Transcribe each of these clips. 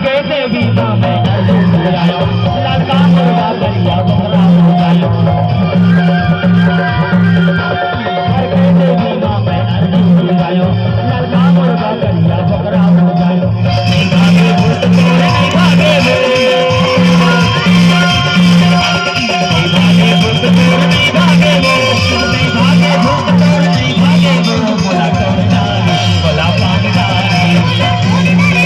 के देवी माँ मैं आयो लड़का मुर्गा करिया बकरा हो जायो घर के देवी माँ मैं आयो लड़का मुर्गा करिया बकरा हो जायो नहीं भागे भूत तोड़ नहीं भागे भूत तोड़ नहीं भागे नहीं भागे भूत तोड़ नहीं भागे बोला कौन बोला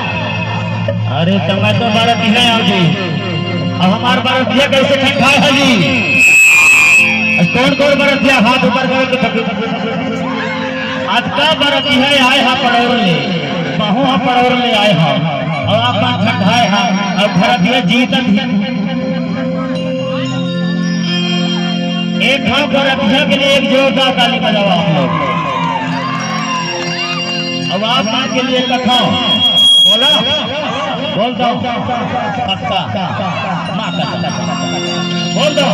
अरे समय तो भारत है आओ जी अब हमारे भारत कैसे ठंडा है जी कौन कौन भारत हाथ ऊपर करके आज का भारत है आए हा पड़ोर ले बहु हा पड़ोर ले आए हा और आप ठंडाए हा और भारत जीत एक हाँ भारत के लिए एक जोरदार ताली बजाओ आप लोग। अब आप के लिए कथा बोला बोल दो पक्का माँ का बोल दो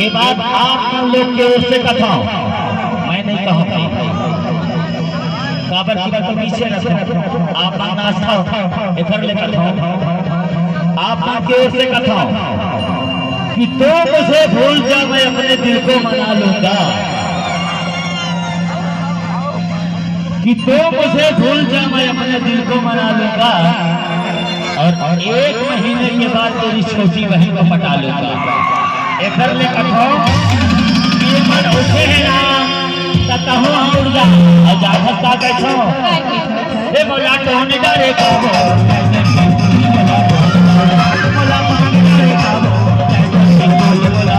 ये बात आप लोग के ओर से कथा मैं नहीं कहूँगा काबर की तो पीछे रखो आप नाश्ता इधर लेकर आप के ओर से कथा कि तो मुझे भूल जा मैं अपने दिल को मना लूंगा कि तो मुझे भूल जा मैं अपने दिल को मना लूंगा और 1 महीने के बाद तेरी छोटी बहन को पटा लूंगा। एक ले कथो ये मन उठे है ना तहो हम उड़ जा और जागत का कैसो ए बोला तो ने डरे को बोला पानी डरे को बोला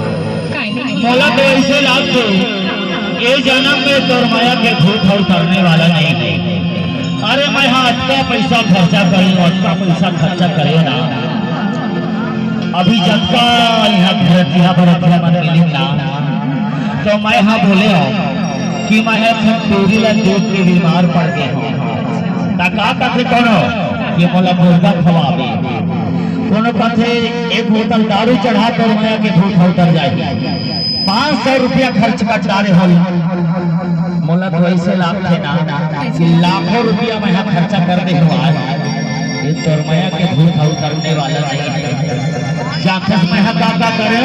बोला तो ऐसे लाभ दो ये जन्म में तोर माया के भूत और करने वाला नहीं है। अरे मैं हाँ अच्छा पैसा खर्चा करूँ अच्छा पैसा खर्चा करे ना अभी जब का यहाँ पर मिली ना तो मैं हाँ बोले हो कि मैं पूरी देख के बीमार पड़ गए हूँ का कथे कौन ये बोला मुर्गा खवाबे कोनो कथे एक बोतल दारू चढ़ा कर माया के भूत उतर जाए 500 रुपया खर्च कर डाले हो मोला तो ऐसे लाभ थे ना कि लाखों रुपया मैं खर्चा कर दे ये तोरमाया के भूत हल करने वाला नहीं। जाखस मैं काका करे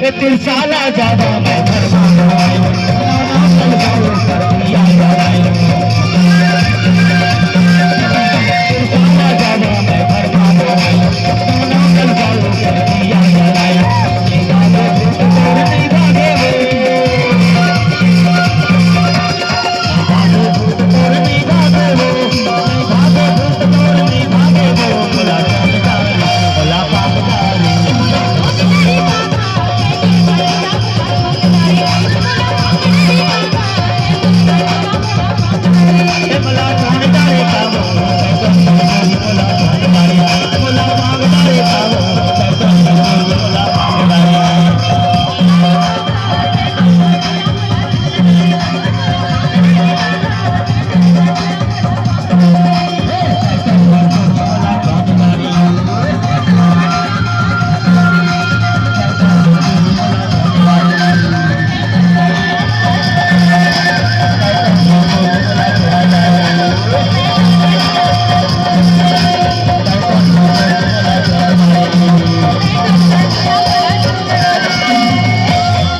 ये तिरसाला ज्यादा मैं